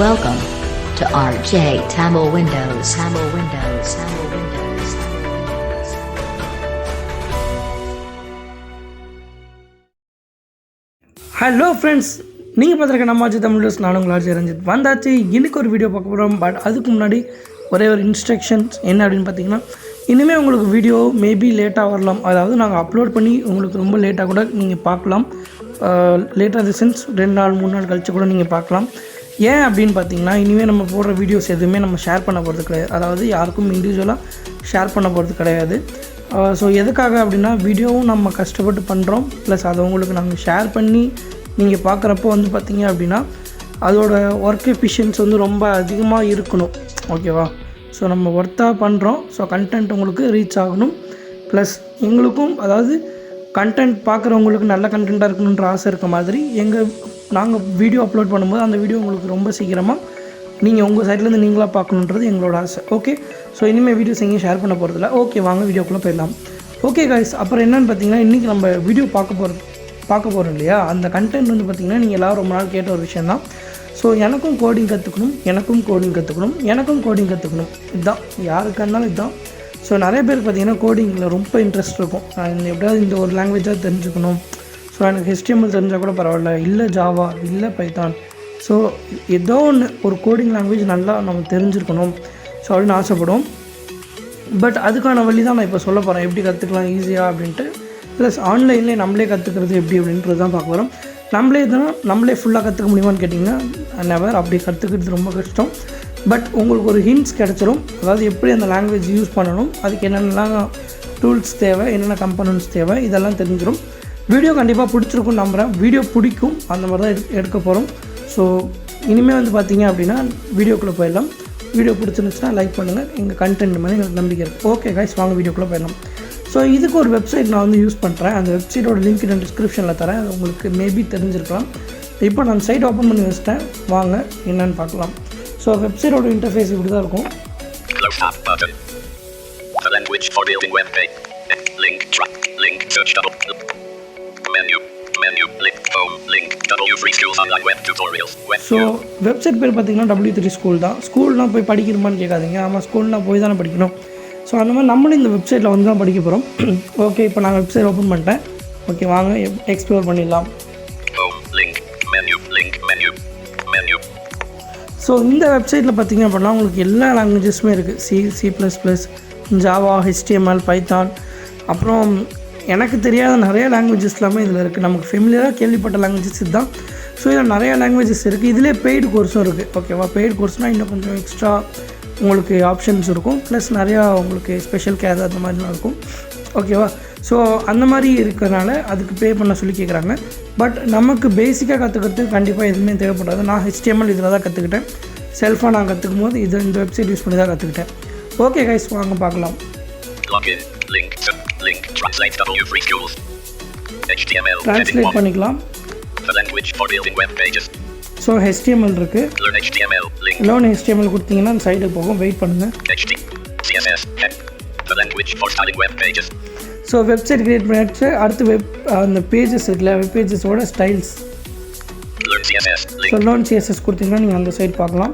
Welcome to RJ Tamil Windows. Tamil Windows. Tamil Windows. Hello friends, நீங்கள் பார்த்துருக்க நம்ம RJ Tamil Windows. நான் உங்கள் RJ ரஞ்சித் வந்தாச்சு. இன்றைக்கி ஒரு வீடியோ பார்க்க போகிறோம். பட் அதுக்கு முன்னாடி ஒரே ஒரு இன்ஸ்ட்ரக்ஷன்ஸ் என்ன அப்படின்னு பார்த்தீங்கன்னா, இனிமேல் உங்களுக்கு வீடியோ மேபி லேட்டாக வரலாம். அதாவது நாங்கள் அப்லோட் பண்ணி உங்களுக்கு ரொம்ப லேட்டாக கூட நீங்கள் பார்க்கலாம். லேட்டாக தி சென்ஸ் 2 நாள் 3 நாள் கழிச்சு கூட நீங்கள் பார்க்கலாம். ஏன் அப்படின்னு பார்த்தீங்கன்னா, இனிமேல் நம்ம போடுற வீடியோஸ் எதுவுமே நம்ம ஷேர் பண்ண போகிறது கிடையாது. அதாவது யாருக்கும் இண்டிவிஜுவலாக ஷேர் பண்ண போகிறது கிடையாது. ஸோ எதுக்காக அப்படின்னா, வீடியோவும் நம்ம கஷ்டப்பட்டு பண்ணுறோம், ப்ளஸ் அதை உங்களுக்கு நாங்கள் ஷேர் பண்ணி நீங்கள் பார்க்குறப்போ வந்து பார்த்தீங்க அப்படின்னா அதோட ஒர்க் எஃபிஷியன்ஸ் வந்து ரொம்ப அதிகமாக இருக்கணும். ஓகேவா? ஸோ நம்ம ஒர்த்தாக பண்ணுறோம். ஸோ கண்டென்ட் உங்களுக்கு ரீச் ஆகணும். ப்ளஸ் எங்களுக்கும் அதாவது கண்டென்ட் பார்க்குறவங்களுக்கு நல்ல கண்டென்ட்டாக இருக்கணுன்ற ஆசை இருக்க மாதிரி நாங்கள் வீடியோ அப்லோட் பண்ணும்போது அந்த வீடியோ உங்களுக்கு ரொம்ப சீக்கிரமாக நீங்கள் உங்கள் சைட்லேருந்து நீங்களாக பார்க்கணுன்றது எங்களோட ஆசை. ஓகே, ஸோ இனிமேல் வீடியோஸ் எங்கேயும் ஷேர் பண்ண போகிறதில்ல. ஓகே, வாங்க வீடியோக்குள்ளே போயிடலாம். ஓகே காய்ஸ், அப்புறம் என்னென்னு பார்த்தீங்கன்னா, இன்றைக்கி நம்ம வீடியோ பார்க்க போகிறோம் இல்லையா, அந்த கண்டென்ட் வந்து பார்த்திங்கன்னா நீங்கள் எல்லோரும் ரொம்ப நாள் கேட்ட ஒரு விஷயம் தான். ஸோ எனக்கும் கோடிங் கற்றுக்கணும், எனக்கும் கோடிங் கற்றுக்கணும், இதுதான் யாருக்காக இருந்தாலும் இதுதான். ஸோ நிறைய பேருக்கு பார்த்திங்கன்னா கோடிங்கில் ரொம்ப இன்ட்ரெஸ்ட் இருக்கும். எப்படியாவது இந்த ஒரு லாங்குவேஜாக தெரிஞ்சுக்கணும். ஸோ எனக்கு HTML தெரிஞ்சால் கூட பரவாயில்ல, இல்லை ஜாவா, இல்லை பைத்தான். ஸோ ஏதோ ஒன்று ஒரு கோடிங் லாங்குவேஜ் நல்லா நம்ம தெரிஞ்சுருக்கணும் ஸோ அப்படின்னு ஆசைப்படுவோம். பட் அதுக்கான வழி தான் நான் இப்போ சொல்ல போகிறேன், எப்படி கற்றுக்கலாம் ஈஸியாக அப்படின்ட்டு. ப்ளஸ் ஆன்லைன்லேயே நம்மளே கற்றுக்கிறது எப்படி அப்படின்றது தான் பார்க்க போகிறோம். நம்மளே ஃபுல்லாக கற்றுக்க முடியுமான்னு கேட்டிங்கன்னா நெவர். அப்படி கற்றுக்கிறது ரொம்ப கஷ்டம். பட் உங்களுக்கு ஒரு ஹிண்ட்ஸ் கிடச்சிரும். அதாவது எப்படி அந்த லாங்குவேஜ் யூஸ் பண்ணணும், அதுக்கு என்னென்னலாம் டூல்ஸ் தேவை, என்னென்ன கம்பனன்ட்ஸ் தேவை, இதெல்லாம் தெரிஞ்சிடும். வீடியோ கண்டிப்பாக பிடிச்சிருக்குன்னு நம்புகிறேன். வீடியோ பிடிக்கும், அந்த மாதிரி தான் எடுக்க போகிறோம். ஸோ இனிமேல் வந்து பார்த்தீங்க அப்படின்னா வீடியோக்குள்ளே போயிடலாம். வீடியோ பிடிச்சிருந்துச்சுன்னா லைக் பண்ணுங்கள். எங்கள் கண்டென்ட் மேலே எங்களுக்கு நம்பிக்கை இருக்குது. ஓகே கைஸ், வாங்க வீடியோக்குள்ளே போயிடலாம். ஸோ இதுக்கு ஒரு வெப்சைட் நான் வந்து யூஸ் பண்ணுறேன். அந்த வெப்சைட்டோட லிங்க் நான் டிஸ்கிரிப்ஷனில் தரேன். அது உங்களுக்கு மேபி தெரிஞ்சிருக்கலாம். இப்போ நான் சைட் ஓப்பன் பண்ணி வச்சிட்டேன். வாங்க என்னென்னு பார்க்கலாம். ஸோ வெப்சைட்டோட இன்டர்ஃபேஸ் இப்படி தான் இருக்கும். ஸோ வெப்சைட் பேர் பார்த்தீங்கன்னா W3 ஸ்கூல் தான். ஸ்கூல்னால் போய் படிக்கணுமான்னு கேட்காதீங்க. ஆமாம், ஸ்கூல்னால் போய் தானே படிக்கணும். ஸோ அந்த மாதிரி நம்மளும் இந்த வெப்சைட்டில் வந்து தான் படிக்க போகிறோம். ஓகே, இப்போ நான் வெப்சைட் ஓப்பன் பண்ணிட்டேன். ஓகே, வாங்க எக்ஸ்ப்ளோர் பண்ணிடலாம். ஸோ இந்த வெப்சைட்டில் பார்த்திங்க அப்படின்னா உங்களுக்கு எல்லா லாங்குவேஜஸுமே இருக்குது. C++, ஜாவா, HTML, பைத்தான், அப்புறம் எனக்கு தெரியாத நிறைய லாங்குவேஜஸ் எல்லாமே இதில் இருக்குது. நமக்கு ஃபெமிலியராக கேள்விப்பட்ட லாங்குவேஜஸ் இதுதான். ஸோ இதில் நிறையா லாங்குவேஜஸ் இருக்குது. இதிலே பெய்டு கோர்ஸும் இருக்குது. ஓகேவா? பெய்டு கோர்ஸ்னால் இன்னும் கொஞ்சம் எக்ஸ்ட்ரா உங்களுக்கு ஆப்ஷன்ஸ் இருக்கும். ப்ளஸ் நிறையா உங்களுக்கு ஸ்பெஷல் கேர் அந்த மாதிரிலாம் இருக்கும். ஓகேவா? ஸோ அந்த மாதிரி இருக்கிறனால அதுக்கு பே பண்ண சொல்லி கேட்குறாங்க. பட் நமக்கு பேசிக்காக கற்றுக்கிறதுக்கு கண்டிப்பாக எதுவுமே தேவைப்படாது. நான் HTML இதில் தான் கற்றுக்கிட்டேன். செல்ஃபாக நான் கற்றுக்கும் போது இந்த வெப்சைட் யூஸ் பண்ணி தான் கற்றுக்கிட்டேன். ஓகே கைஸ், வாங்க பார்க்கலாம். ட்ரான்ஸ்லேட் பண்ணிக்கலாம். ஸோ HTML இருக்குது. லர்ன் HTML கொடுத்தீங்கன்னா அந்த சைடு போகும். வெயிட் பண்ணுங்கள். ஸோ வெப்சைட் க்ரியேட் பண்ணியாச்சு. அடுத்து அந்த பேஜஸ் இருக்குல்ல, வெப் பேஜஸோட ஸ்டைல்ஸ். ஸோ லர்ன் CSS கொடுத்தீங்கன்னா நீங்கள் அந்த சைட் பார்க்கலாம்.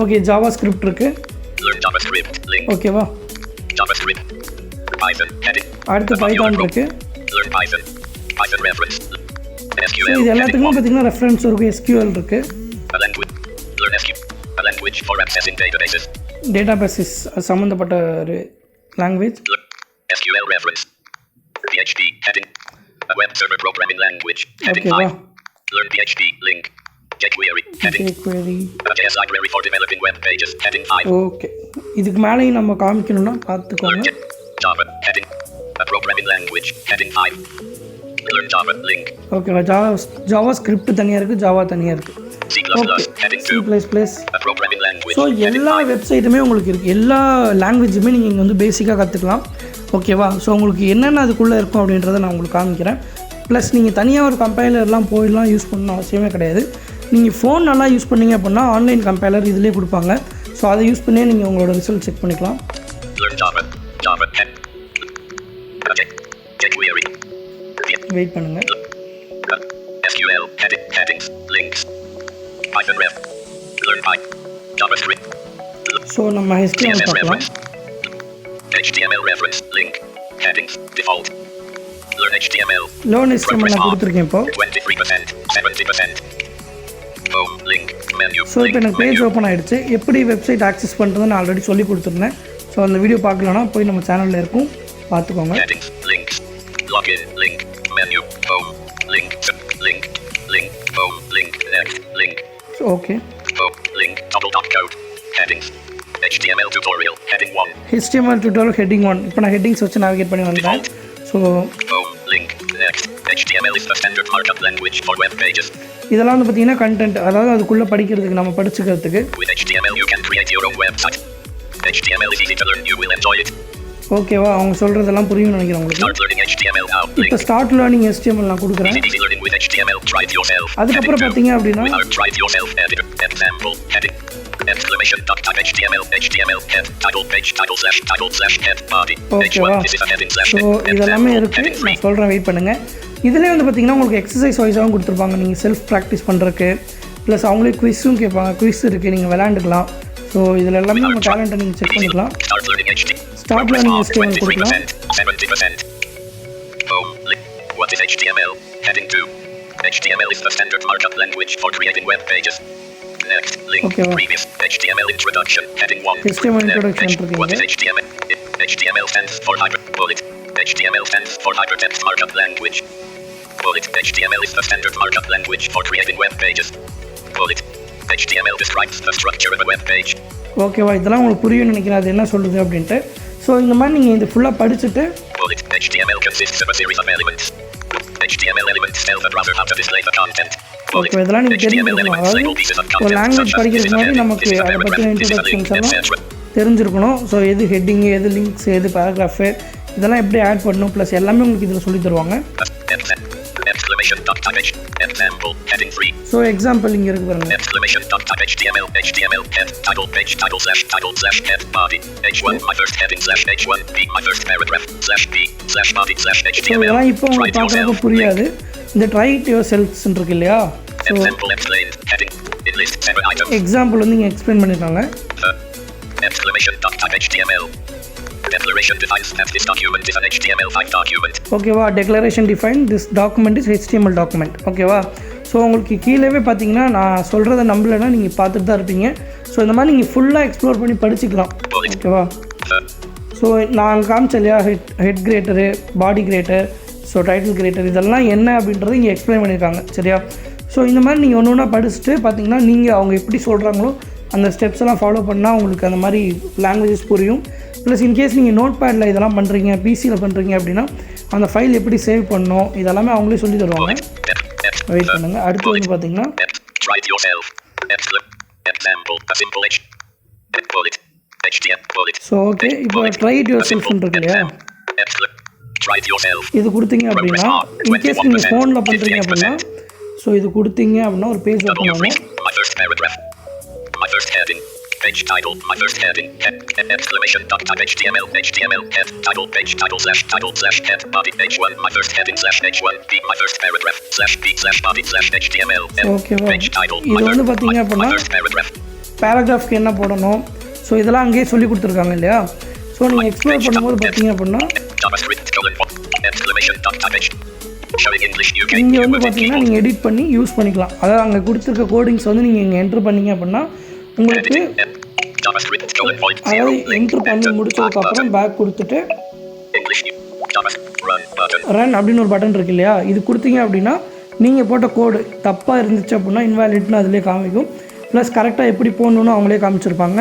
ஓகே, ஜாவா ஸ்கிரிப்ட் இருக்குது. ஓகேவா? அடுத்து பைத்தான் இருக்குது. ஸோ இது எல்லாத்துக்குமே பார்த்தீங்கன்னா ரெஃபரன்ஸ் இருக்குது. SQL இருக்குது. டேட்டாபேஸஸ் சம்மந்தப்பட்ட ஒரு லாங்குவேஜ். ஓகேவா? ஓகே, இதுக்கு மேலேயும் நம்ம காமிக்கணும்னா பார்த்துக்கோங்க. ஓகேவா? ஜாவா ஸ்கிரிப்ட் தனியாக இருக்குது, ஜாவா தனியாக இருக்குது. Okay, C++. ஸோ எல்லா வெப்சைட்டுமே உங்களுக்கு இருக்குது. எல்லா லாங்குவேஜுமே நீங்கள் இங்கே வந்து பேசிக்காக கற்றுக்கலாம். ஓகேவா? ஸோ உங்களுக்கு என்னென்ன அதுக்குள்ளே இருக்கும் அப்படின்றத நான் உங்களுக்கு காமிக்கிறேன். ப்ளஸ் நீங்கள் தனியாக ஒரு கம்பைலர்லாம் போயிடலாம் யூஸ் பண்ணணும் அவசியமே கிடையாது. நீங்கள் ஃபோன் நல்லா யூஸ் பண்ணிங்க அப்படின்னா ஆன்லைன் கம்பைலர் இதிலே கொடுப்பாங்க. ஸோ அதை யூஸ் பண்ணியே நீங்கள் உங்களோட ரிசல்ட் செக் பண்ணிக்கலாம். வெயிட் பண்ணுங்க. SQL headings links Python ref learn Python JavaScript. So நம்ம HTML பார்க்கலாம். HTML reference link headings default learn HTML learn HTML நான் கொடுத்துருக்கேன் இப்போ 23% 70% home link menu. ஸோ இப்போ எனக்கு பேஜ் ஓப்பன் ஆகிடுச்சு. எப்படி வெப்சைட் ஆக்சஸ் பண்ணுறதுன்னு நான் ஆல்ரெடி சொல்லி கொடுத்துருந்தேன். ஸோ அந்த வீடியோ பார்க்கலன்னா போய் நம்ம சேனலில் இருக்கும், பார்த்துக்கோங்க. Headings links login link menu home link home link next link okay home link double dot code headings HTML tutorial heading 1 HTML tutorial heading 1. இப்போ நான் ஹெட்டிங்ஸ் வச்சு நேவிகேட் பண்ணி வந்தேன். So home link next HTML is the standard markup language for web pages. இதெல்லாம் வந்து பார்த்தீங்கன்னா content, அதாவது அதுக்குள்ளே படிக்கிறதுக்கு நம்ம படிச்சுக்கிறதுக்கு. With HTML you can create your own website. HTML is easy to learn, you will enjoy it. ஓகேவா, அவங்க சொல்கிறதெல்லாம் புரியும்னு நினைக்கிறேன் உங்களுக்கு. Start learning HTML now. இப்போ ஸ்டார்ட் லேர்னிங் HTML நான் கொடுக்குறேன். Easy learning with HTML, try it yourself. அதுக்கப்புறம் பார்த்தீங்க அப்படின்னா with our try it yourself editor example heading exclamation dot type HTML head title page title slash head body ஓகேவா. this is a heading slash so இதெல்லாமே இருக்குது, நான் சொல்கிறேன், wait பண்ணுங்கள். இதிலே வந்து பார்த்தீங்கன்னா உங்களுக்கு எக்ஸசைஸ் வைஸாகவும் கொடுத்துருப்பாங்க, நீங்கள் செல்ஃப் ப்ராக்டிஸ் பண்ணுறதுக்கு. ப்ளஸ் அவங்களே குவிஸும் கேட்பாங்க, குவிஸ் இருக்குது, நீங்கள் விளையாண்டுக்கலாம். ஸோ இதில் எல்லாமே நம்ம டேலண்ட்டை நீங்கள் செக் பண்ணிக்கலாம். ஸ்டார்ட் லேர்னிங் HTML கொடுக்கலாம். 70%. Home link. What is HTML? Heading 2. HTML is the standard markup language for creating web pages. Next link. Okay, Previous HTML introduction. Heading 1. HTML introduction. What is HTML? HTML stands for bullet. HTML stands for hypertext markup language. Bullet. HTML is the standard markup language for creating web pages. Bullet. HTML describes the structure of a web page. ஓகேவா, இதெல்லாம் உங்களுக்கு புரியும்னு நினைக்கிறேன் அது என்ன சொல்லுது அப்படின்ட்டு. So இந்த மாதிரி நீங்கள் இது ஃபுல்லாக படிச்சுட்டு Bullet. HTML consists of a series of elements. HTML elements tell the browser how to display the content. Okay, இதெல்லாம் நீங்கள் தெரிஞ்சுக்கணும். அதாவது ஒரு லாங்குவேஜ் படிக்கிறதுக்கு முன்னாடி நமக்கு அதை பற்றின இன்ட்ரடக்ஷன்ஸ் எல்லாம் தெரிஞ்சிருக்கணும். ஸோ எது ஹெட்டிங்கு, எது லிங்க்ஸ், எது பேராகிராஃபு, இதெல்லாம் எப்படி ஆட் பண்ணணும், ப்ளஸ் எல்லாமே உங்களுக்கு இதில் சொல்லி தருவாங்க. Example heading 3. ஸோ எக்ஸாம்பிள் இங்கே இருக்கு பாருங்க. Exclamation dot type HTML head title page title slash head body h1 my first heading slash h1 b my first paragraph slash b slash body slash so HTML. இதெல்லாம் இப்போ உங்களுக்கு பார்க்குறப்ப புரியாது. இந்த try it your selves இருக்கு இல்லையா. So Example explained heading it lists 7 items. Example வந்து இங்கே எக்ஸ்பிளைன் பண்ணியிருக்காங்க. Exclamation dot type HTML. Declaration defines that this document is an HTML5 document. ஓகேவா, declaration define this document is HTML document. ஓகேவா, so உங்களுக்கு கீழேவே பார்த்தீங்கன்னா நான் சொல்கிறத நம்பலைன்னா நீங்கள் பார்த்துட்டு தான் இருப்பீங்க. ஸோ இந்த மாதிரி நீங்கள் ஃபுல்லாக எக்ஸ்ப்ளோர் பண்ணி படிச்சுக்கலாம். ஓகேவா, ஸோ நான் காமிச்சேன் இல்லையா, ஹெட் கிரேட்டரு, பாடி கிரேட்டர், ஸோ டைட்டில் கிரேட்டர், இதெல்லாம் என்ன அப்படின்றது இங்கே எக்ஸ்பிளைன் பண்ணியிருக்காங்க. சரியா, ஸோ இந்த மாதிரி நீங்கள் ஒன்று ஒன்றா படிச்சுட்டு பார்த்தீங்கன்னா நீங்கள் அவங்க எப்படி சொல்கிறாங்களோ அந்த ஸ்டெப்ஸ் எல்லாம் ஃபாலோ பண்ணால் உங்களுக்கு அந்த மாதிரி லாங்குவேஜஸ் புரியும். ப்ளஸ் இன்கேஸ் நீங்கள் நோட் பேடில் இதெல்லாம் பண்ணுறீங்க, பிசியில் பண்ணுறீங்க அப்படின்னா அந்த ஃபைல் எப்படி சேவ் பண்ணணும் இதெல்லாமே அவங்களே சொல்லி தருவாங்க. வெயிட் பண்ணுங்கள். அடுத்து வந்து பார்த்தீங்கன்னா ஸோ ஓகே, இப்போ ட்ரை இட் யுவர் செல்ஃப்னு இருக்கு இல்லையா, இது கொடுத்தீங்க அப்படின்னா இன்கேஸ் நீங்கள் ஃபோனில் பண்ணுறீங்க அப்படின்னா ஸோ இது கொடுத்தீங்க அப்படின்னா ஒரு பேஜ் ஓப்பன் ஆகும். My first heading, page title, my first heading, exclamation dot type HTML head title slash head body h1 my first heading slash h1 b my first paragraph slash b slash body slash HTML page title இது வந்து பார்த்தீங்க அப்படின்னா பேராகிராஃப்க்கு என்ன போடணும், so இதெல்லாம் அங்கேயே சொல்லி கொடுத்துருக்காங்க இல்லையா. ஸோ நீங்கள் எக்ஸ்ப்ளோர் பண்ணும்போது பார்த்தீங்க அப்படின்னா இங்கே வந்து பார்த்தீங்கன்னா நீங்கள் எடிட் பண்ணி யூஸ் பண்ணிக்கலாம். அதாவது அங்கே கொடுத்துருக்க கோடிங்ஸ் வந்து நீங்கள் இங்கே என்ட்ரு பண்ணிங்க அப்படின்னா உங்களுக்கு அதாவது என்ட்ரு பண்ணி முடிச்சதுக்கப்புறம் பேக் கொடுத்துட்டு ரன் அப்படின்னு ஒரு பட்டன் இருக்கு இல்லையா, இது கொடுத்தீங்க அப்படின்னா நீங்கள் போட்ட கோடு தப்பாக இருந்துச்சு அப்படின்னா இன்வாலிட்னு அதிலே காமிக்கும். ப்ளஸ் கரெக்டாக எப்படி போடணுன்னு அவங்களே காமிச்சிருப்பாங்க.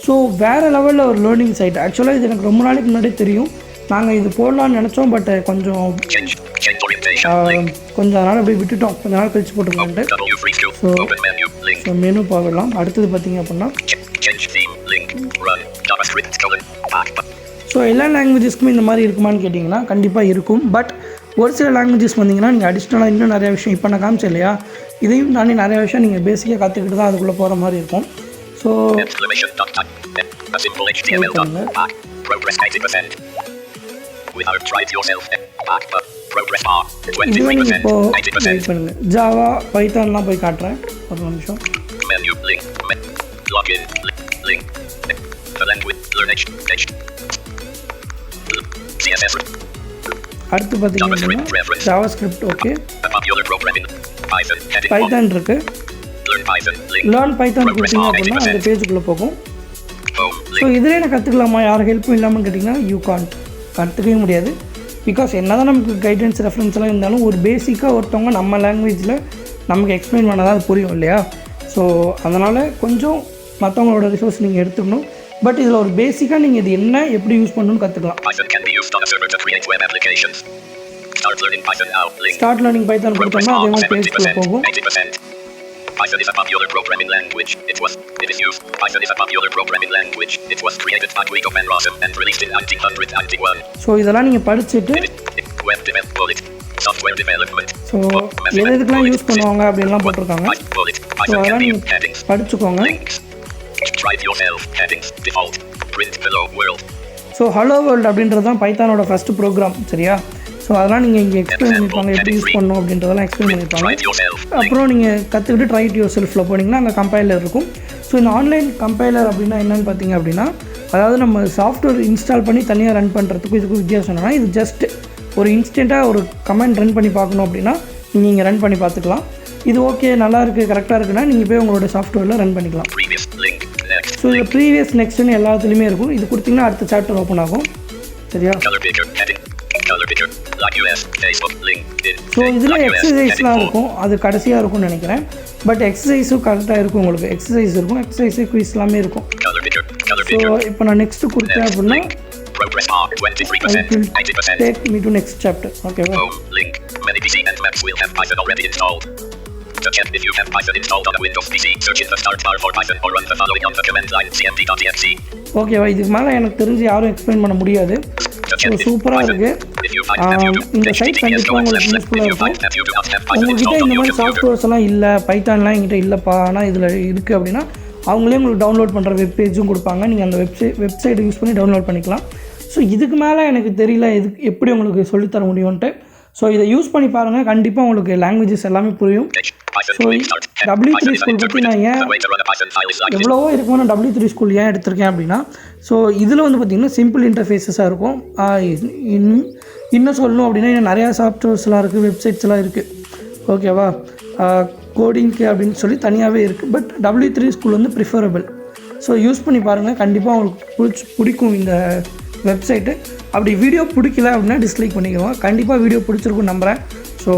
ஸோ வேறு லெவலில் ஒரு லேர்னிங் சைட். ஆக்சுவலாக இது எனக்கு ரொம்ப நாளைக்கு முன்னாடி தெரியும், நாங்கள் இது போடலான்னு நினச்சோம், பட் கொஞ்சம் அதனால் அப்படியே விட்டுட்டோம், கொஞ்ச நாள் கழிச்சு போட்டுக்கலான்ட்டு. ஸோ மெனு பார்க்கலாம். அடுத்தது பார்த்தீங்க அப்படின்னா ஸோ எல்லா லாங்குவேஜஸ்க்குமே இந்த மாதிரி இருக்குமான்னு கேட்டிங்கன்னா கண்டிப்பாக இருக்கும். பட் ஒரு சில லாங்குவேஜஸ் வந்தீங்கன்னா நீங்கள் அடிஷ்னலாக இன்னும் நிறையா விஷயம் இப்போ நான் காமிச்சேன் இல்லையா, இதையும் தாண்டி நிறையா விஷயம் நீங்கள் பேசிக்காக கற்றுக்கிட்டு தான் அதுக்குள்ளே போகிற மாதிரி இருக்கும். So without try it yourself. Back up. Progress bar. இதுவே நீங்கள் 23%. இப்போது வெயிட் 80%. பண்ணுங்கள். ஜாவா பைத்தான்லாம் போய் காட்டுறேன் ஒரு நிமிஷம். Menu. Link. Login. Link. The language. Learn H. CSS. அடுத்து பார்த்தீங்கன்னா Java script okay. A popular programming. Python. Heading. Python இருக்குது. Learn Python. Link. Learn Python கொடுத்தீங்க அப்படின்னா அந்த பேஜுக்குள்ளே போகும். Home. ஸோ இதிலே நான் கற்றுக்கலாமா யார் ஹெல்ப்பும் இல்லாமல் கேட்டிங்கன்னா யூ கான்ட், கற்றுக்கவே முடியாது. பிகாஸ் என்ன தான் நமக்கு கைடன்ஸ் ரெஃபரன்ஸ்லாம் இருந்தாலும் ஒரு பேசிக்காக ஒருத்தவங்க நம்ம லாங்குவேஜில் நமக்கு எக்ஸ்பிளைன் பண்ணால் தான் அது புரியும் இல்லையா? ஸோ அதனால் கொஞ்சம் மற்றவங்களோட ரிசோர்ஸ் நீங்கள் எடுத்துக்கணும். பட் இதில் ஒரு பேசிக்காக நீங்கள் இது என்ன எப்படி யூஸ் பண்ணணும்னு கற்றுக்கலாம். Python can be used on a server to create web applications. Start learning Python now. Link. Start learning Python கொடுத்தோம்னா அதே மாதிரி பேஜ்க்குள்ளே போகும். 80%. Python is a popular programming language. It is used. Python is a popular programming language. It was created by Guido van Rossum and released in 1991. So இதெல்லாம் நீங்கள் படிச்சுட்டு Web development, software development. So எதுக்கெலாம் use பண்ணுவாங்க அப்படின்லாம் போட்டிருக்காங்க. So அதெல்லாம் நீங்கள் படிச்சுக்கோங்க. Try it yourself. Headings. Default. Print hello world. So hello world அப்படின்றது தான் பைத்தானோட ஃபஸ்ட்டு ப்ரோக்ராம் சரியா? ஸோ அதெல்லாம் நீங்கள் இங்கே எக்ஸ்பிளைன் பண்ணியிருப்பாங்க எப்படி யூஸ் பண்ணணும் அப்படின்றதெல்லாம் எக்ஸ்பிளைன் பண்ணியிருப்பாங்க. அப்புறம் நீங்கள் கற்றுக்கிட்டு ட்ரை இட் யுவர் செல்ஃபில் போனீங்கன்னா அங்கே கம்பைலர் இருக்கும். ஸோ இந்த ஆன்லைன் கம்பைலர் அப்படின்னா என்னென்னு பார்த்தீங்க அப்படின்னா அதாவது நம்ம சாஃப்ட்வேர் இன்ஸ்டால் பண்ணி தனியாக ரன் பண்ணுறதுக்கும் இதுக்கும் வித்தியாசம் என்னன்னா இது ஜஸ்ட் ஒரு இன்ஸ்டண்ட்டாக ஒரு கமெண்ட் ரன் பண்ணி பார்க்கணும் அப்படின்னா நீங்கள் இங்கே ரன் பண்ணி பார்த்துக்கலாம். இது ஓகே நல்லா இருக்குது கரெக்டாக இருக்குன்னா நீங்கள் போய் உங்களோட சாஃப்ட்வேரில் ரன் பண்ணிக்கலாம். ஸோ இதில் ப்ரீவியஸ் நெக்ஸ்ட்னு எல்லாத்துலேயுமே இருக்கும். இது கொடுத்தீங்கன்னா அடுத்த சாப்டர் ஓப்பன் ஆகும் சரியா? ஸோ இதில் எக்ஸசைஸ்லாம் இருக்கும், அது கடைசியாக இருக்கும்னு நினைக்கிறேன். பட் எக்ஸசைஸும் கரெக்டாக இருக்கும், உங்களுக்கு எக்ஸசைஸ் இருக்கும், எக்ஸசைஸு குவிஸ் எல்லாமே இருக்கும். ஸோ இப்போ நான் நெக்ஸ்ட்டு கொடுத்தேன் அப்படின்னா take me to next chapter ஓகேவா? To check if you have Python installed on a Windows PC, search in the start bar for Python or run the following on the command line cmd.exe. ஓகேவா? இதுக்கு மேலே எனக்கு தெரிஞ்சு யாரும் explain பண்ண முடியாது. So சூப்பராக இருக்குது. இந்த சைட் கண்டிப்பாக உங்களுக்கு யூஸ்ஃபுல்லாக இருக்கும். உங்கள்கிட்ட இந்த மாதிரி சாஃப்ட்வேர்ஸ் எல்லாம் இல்லை, பைத்தான்லாம் என்கிட்ட இல்லைப்பா ஆனால் இதில் இருக்குது அப்படின்னா அவங்களே உங்களுக்கு டவுன்லோட் பண்ணுற வெப் பேஜும் கொடுப்பாங்க. நீங்கள் அந்த வெப்சைட் யூஸ் பண்ணி டவுன்லோட் பண்ணிக்கலாம். ஸோ இதுக்கு மேலே எனக்கு தெரியல எப்படி உங்களுக்கு சொல்லித்தர முடியும்ன்ட்டு. ஸோ இதை யூஸ் பண்ணி பாருங்கள், கண்டிப்பாக உங்களுக்கு லாங்குவேஜஸ் எல்லாமே புரியும். ஸோ W3 ஸ்கூல் பற்றி நான் ஏன் எவ்வளவோ இருக்குமோ நான் W3 ஸ்கூல் ஏன் எடுத்திருக்கேன் அப்படின்னா ஸோ இதில் வந்து பார்த்திங்கன்னா சிம்பிள் இன்டர்ஃபேஸஸாக இருக்கும். இன்னும் சொல்லணும் அப்படின்னா இன்னும் நிறையா சாஃப்ட்வேர்ஸ்லாம் இருக்குது, வெப்சைட்ஸ்லாம் இருக்குது ஓகேவா? கோடிங்க்கு அப்படின்னு சொல்லி தனியாகவே இருக்குது. பட் W3 ஸ்கூல் வந்து ப்ரிஃபரபிள். ஸோ யூஸ் பண்ணி பாருங்கள், கண்டிப்பாக உங்களுக்கு பிடிக்கும் இந்த வெப்சைட்டு. அப்படி வீடியோ பிடிக்கல அப்படின்னா டிஸ்லைக் பண்ணிக்கிறோம். கண்டிப்பாக வீடியோ பிடிச்சிருக்குன்னு நம்புகிறேன். ஸோ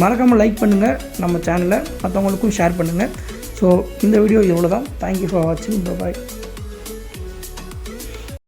மறக்காமல் லைக் பண்ணுங்கள், நம்ம சேனலை மற்றவங்களுக்கும் ஷேர் பண்ணுங்கள். ஸோ இந்த வீடியோ இவ்வளோ தான். தேங்க்யூ ஃபார் வாட்சிங். பாய்.